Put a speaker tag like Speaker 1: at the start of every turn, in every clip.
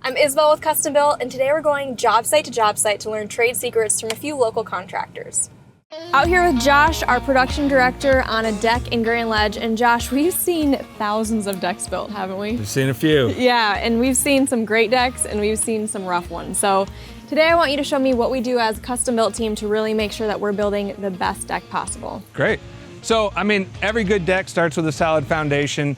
Speaker 1: I'm Isabelle with Custom Built, and today we're going job site to job site to learn trade secrets from a few local contractors. Out here with Josh, our production director, on a deck in Grand Ledge. And Josh, we've seen thousands of decks built, haven't we?
Speaker 2: We've seen a few.
Speaker 1: Yeah, and we've seen some great decks and we've seen some rough ones. So today I want you to show me what we do as a Custom Built team to really make sure that we're building the best deck possible.
Speaker 2: Great. So, every good deck starts with a solid foundation.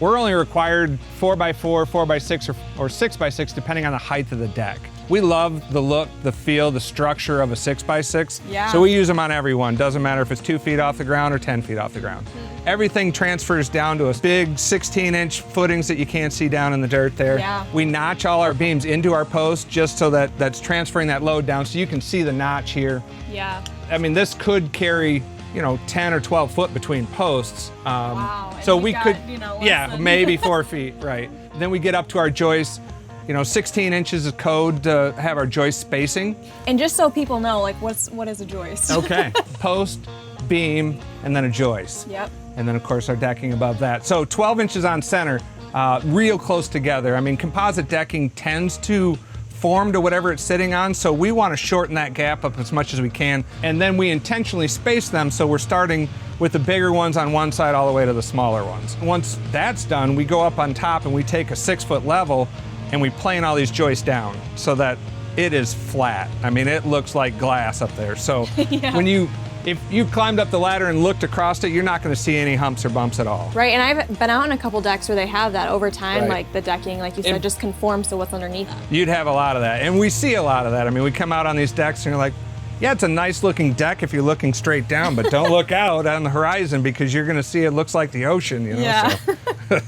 Speaker 2: We're only required 4x4, 4x6, or 6x6, depending on the height of the deck. We love the look, the feel, the structure of a 6x6.
Speaker 1: Yeah.
Speaker 2: So we use them on every one. Doesn't matter if it's 2 feet off the ground or 10 feet off the ground. Everything transfers down to a big 16-inch footings that you can't see down in the dirt there.
Speaker 1: Yeah.
Speaker 2: We notch all our beams into our posts just so that that's transferring that load down so you can see the notch here.
Speaker 1: Yeah.
Speaker 2: This could carry 10 or 12 foot between posts.
Speaker 1: Wow.
Speaker 2: So we could,
Speaker 1: less than-
Speaker 2: maybe 4 feet, right. Then we get up to our joists, 16 inches of code to have our joist spacing.
Speaker 1: And just so people know, what is a joist?
Speaker 2: Okay, post, beam, and then a joist.
Speaker 1: Yep.
Speaker 2: And then of course our decking above that. So 12 inches on center, real close together. Composite decking tends to form to whatever it's sitting on, so we want to shorten that gap up as much as we can. And then we intentionally space them, so we're starting with the bigger ones on one side all the way to the smaller ones. Once that's done, we go up on top and we take a 6-foot level and we plane all these joists down so that it is flat. It looks like glass up there. So
Speaker 1: Yeah.
Speaker 2: if you climbed up the ladder and looked across it, you're not going to see any humps or bumps at all.
Speaker 1: Right, and I've been out on a couple decks where they have that over time,
Speaker 2: Right.
Speaker 1: like the decking, like you said, just conforms to what's underneath.
Speaker 2: You'd have a lot of that, and we see a lot of that. We come out on these decks and you're like, yeah, it's a nice looking deck if you're looking straight down, but don't look out on the horizon because you're going to see it looks like the ocean,
Speaker 1: Yeah.
Speaker 2: So.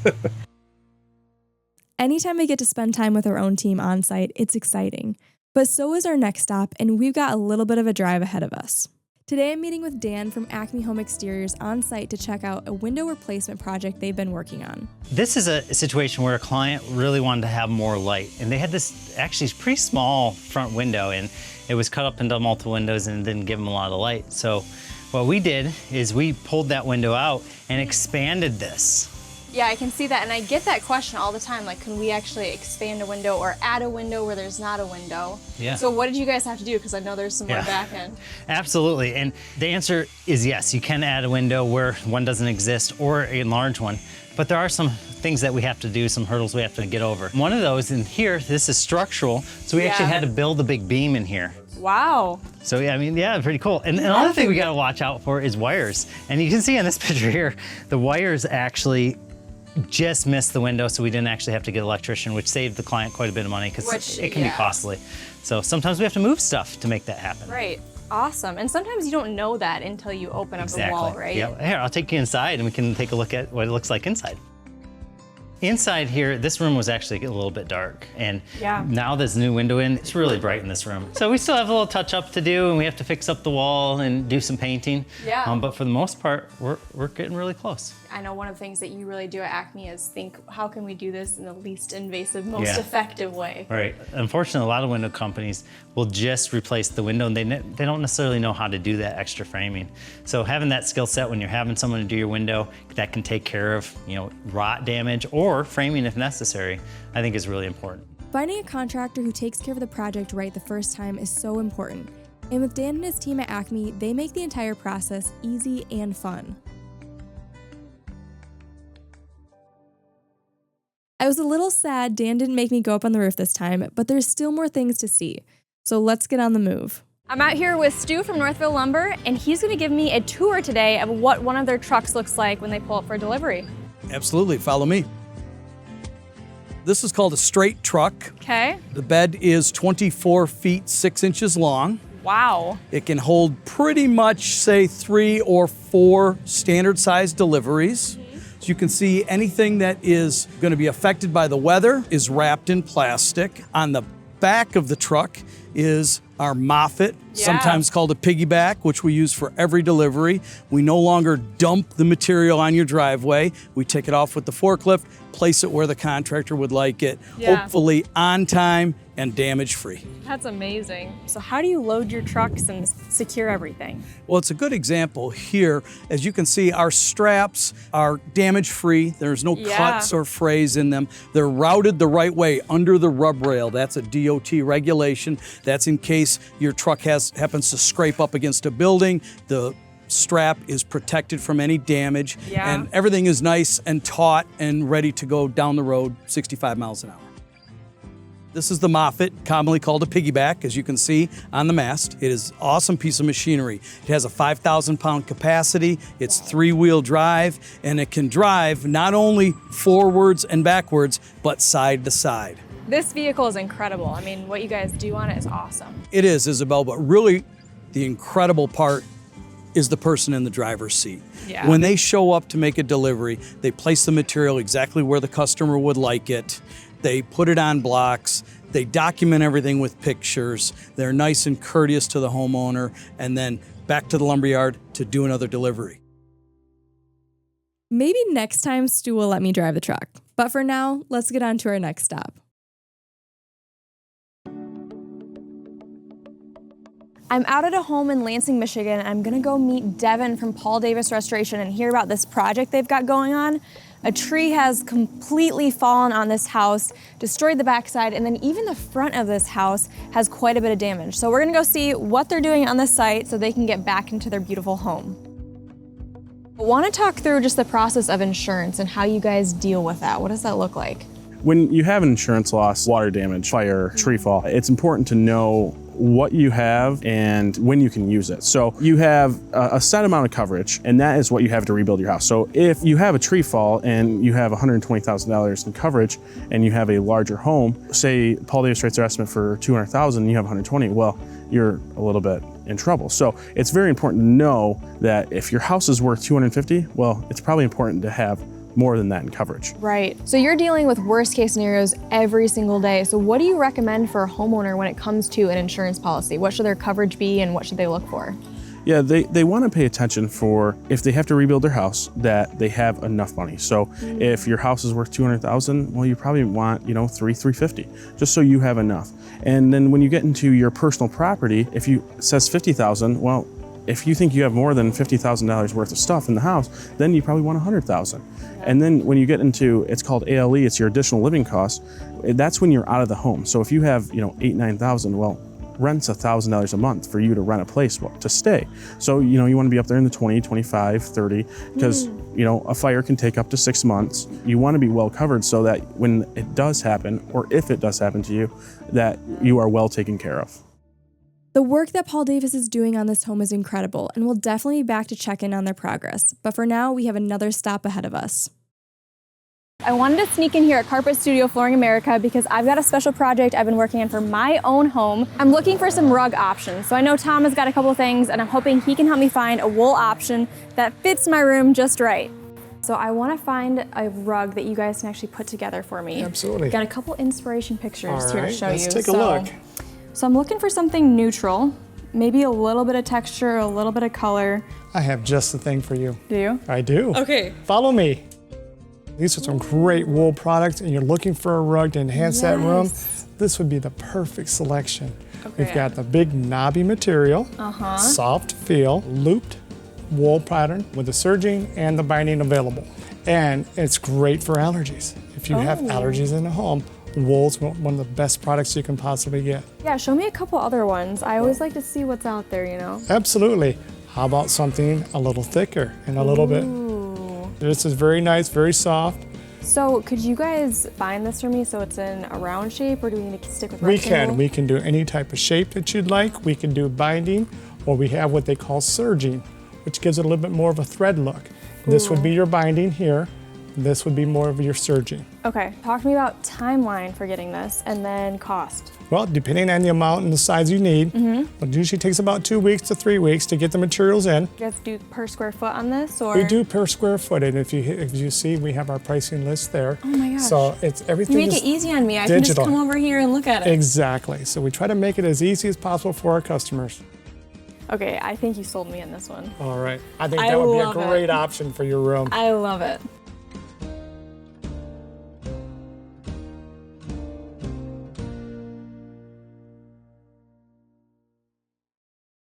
Speaker 3: Anytime we get to spend time with our own team on site, it's exciting. But so is our next stop, and we've got a little bit of a drive ahead of us. Today I'm meeting with Dan from Acme Home Exteriors on site to check out a window replacement project they've been working on.
Speaker 4: This is a situation where a client really wanted to have more light, and they had this actually pretty small front window, and it was cut up into multiple windows and didn't give them a lot of light. So what we did is we pulled that window out and expanded this.
Speaker 1: Yeah, I can see that, and I get that question all the time, like, can we actually expand a window or add a window where there's not a window?
Speaker 4: Yeah.
Speaker 1: So what did you guys have to do? Because I know there's some more back end.
Speaker 4: Absolutely, and the answer is yes, you can add a window where one doesn't exist or a large one, but there are some things that we have to do, some hurdles we have to get over. One of those in here, this is structural, so we actually had to build a big beam in here.
Speaker 1: Wow.
Speaker 4: So yeah, pretty cool. And another thing we gotta watch out for is wires. And you can see on this picture here, the wires actually just missed the window, so we didn't actually have to get an electrician, which saved the client quite a bit of money because it can be costly. So sometimes we have to move stuff to make that happen.
Speaker 1: Right. Awesome. And sometimes you don't know that until you open up the wall, right?
Speaker 4: Yeah. Here, I'll take you inside and we can take a look at what it looks like inside. Inside here, this room was actually a little bit dark, and now there's a new window in, it's really bright in this room. So we still have a little touch up to do, and we have to fix up the wall and do some painting.
Speaker 1: Yeah.
Speaker 4: But for the most part, we're getting really close.
Speaker 1: I know one of the things that you really do at Acme is think, how can we do this in the least invasive, most effective way?
Speaker 4: Right. Unfortunately, a lot of window companies will just replace the window, and they don't necessarily know how to do that extra framing. So having that skill set when you're having someone to do your window that can take care of, rot damage or framing if necessary, I think is really important.
Speaker 3: Finding a contractor who takes care of the project right the first time is so important. And with Dan and his team at Acme, they make the entire process easy and fun. I was a little sad Dan didn't make me go up on the roof this time, but there's still more things to see. So let's get on the move.
Speaker 1: I'm out here with Stu from Northville Lumber, and he's going to give me a tour today of what one of their trucks looks like when they pull up for delivery.
Speaker 5: Absolutely, follow me. This is called a straight truck.
Speaker 1: Okay.
Speaker 5: The bed is 24 feet 6 inches long.
Speaker 1: Wow.
Speaker 5: It can hold pretty much, say, 3 or 4 standard size deliveries. So you can see anything that is going to be affected by the weather is wrapped in plastic. On the back of the truck is our Moffett, sometimes called a piggyback, which we use for every delivery. We no longer dump the material on your driveway. We take it off with the forklift, place it where the contractor would like it, hopefully on time and damage-free.
Speaker 1: That's amazing. So how do you load your trucks and secure everything?
Speaker 5: Well, it's a good example here. As you can see, our straps are damage-free. There's no cuts or frays in them. They're routed the right way under the rub rail. That's a DOT regulation. That's in case your truck happens to scrape up against a building. The strap is protected from any damage, and everything is nice and taut and ready to go down the road 65 miles an hour. This is the Moffett, commonly called a piggyback, as you can see on the mast. It is an awesome piece of machinery. It has a 5,000-pound capacity, it's 3-wheel drive, and it can drive not only forwards and backwards, but side to side.
Speaker 1: This vehicle is incredible. I mean, what you guys do on it is awesome.
Speaker 5: It is, Isabelle, but really the incredible part is the person in the driver's seat. When they show up to make a delivery, they place the material exactly where the customer would like it. They put it on blocks. They document everything with pictures. They're nice and courteous to the homeowner, and then back to the lumberyard to do another delivery.
Speaker 3: Maybe next time Stu will let me drive the truck. But for now, let's get on to our next stop.
Speaker 1: I'm out at a home in Lansing, Michigan, and I'm gonna go meet Devon from Paul Davis Restoration and hear about this project they've got going on. A tree has completely fallen on this house, destroyed the backside, and then even the front of this house has quite a bit of damage. So we're gonna go see what they're doing on this site so they can get back into their beautiful home. I wanna talk through just the process of insurance and how you guys deal with that. What does that look like?
Speaker 6: When you have an insurance loss, water damage, fire, tree fall, it's important to know what you have and when you can use it. So you have a set amount of coverage, and that is what you have to rebuild your house. So if you have a tree fall and you have $120,000 in coverage and you have a larger home, say Paul Davis rates their estimate for $200,000 and you have 120, well, you're a little bit in trouble. So it's very important to know that if your house is worth 250, well, it's probably important to have more than that in coverage.
Speaker 1: Right. So you're dealing with worst case scenarios every single day. So what do you recommend for a homeowner when it comes to an insurance policy? What should their coverage be and what should they look for?
Speaker 6: Yeah, they want to pay attention for if they have to rebuild their house, that they have enough money. So if your house is worth $200,000, well, you probably want, $350, just so you have enough. And then when you get into your personal property, if it says $50,000, well, if you think you have more than $50,000 worth of stuff in the house, then you probably want $100,000. And then when you get into, it's called ALE, it's your additional living cost, that's when you're out of the home. So if you have, $8,000, $9,000, well, rent's $1,000 a month for you to rent a place to stay. So, you want to be up there in the 20, 25, 30, because, a fire can take up to 6 months. You want to be well covered so that when it does happen, or if it does happen to you, that you are well taken care of.
Speaker 3: The work that Paul Davis is doing on this home is incredible, and we'll definitely be back to check in on their progress. But for now, we have another stop ahead of us.
Speaker 1: I wanted to sneak in here at Carpet Studio Flooring America because I've got a special project I've been working on for my own home. I'm looking for some rug options. So I know Tom has got a couple things, and I'm hoping he can help me find a wool option that fits my room just right. So I want to find a rug that you guys can actually put together for me.
Speaker 7: Absolutely.
Speaker 1: Got a couple inspiration pictures here to show you.
Speaker 7: Let's take a look.
Speaker 1: So I'm looking for something neutral, maybe a little bit of texture, a little bit of color.
Speaker 7: I have just the thing for you.
Speaker 1: Do you?
Speaker 7: I do.
Speaker 1: Okay.
Speaker 7: Follow me. These are some great wool products, and you're looking for a rug to enhance that room. This would be the perfect selection.
Speaker 1: Okay.
Speaker 7: We've got the big knobby material, soft feel, looped wool pattern with the serging and the binding available. And it's great for allergies. If you have allergies in the home, wool's one of the best products you can possibly get.
Speaker 1: Yeah, show me a couple other ones. I always like to see what's out there,
Speaker 7: Absolutely. How about something a little thicker and a little bit? This is very nice, very soft.
Speaker 1: So could you guys bind this for me so it's in a round shape, or do we need to stick with rectangle?
Speaker 7: We can do any type of shape that you'd like. We can do binding, or we have what they call serging, which gives it a little bit more of a thread look. Cool. This would be your binding here. This would be more of your serging.
Speaker 1: Okay, talk to me about timeline for getting this and then cost.
Speaker 7: Well, depending on the amount and the size you need, it usually takes about 2 weeks to 3 weeks to get the materials in.
Speaker 1: You have to do per square foot on this, or?
Speaker 7: We do per square foot, and if you see, we have our pricing list there.
Speaker 1: Oh my gosh.
Speaker 7: So it's everything.
Speaker 1: You make it easy on me. I can just come over here and look at it.
Speaker 7: Exactly. So we try to make it as easy as possible for our customers.
Speaker 1: Okay, I think you sold me on this one.
Speaker 7: All right. I think that would be a great option for your room.
Speaker 1: I love it.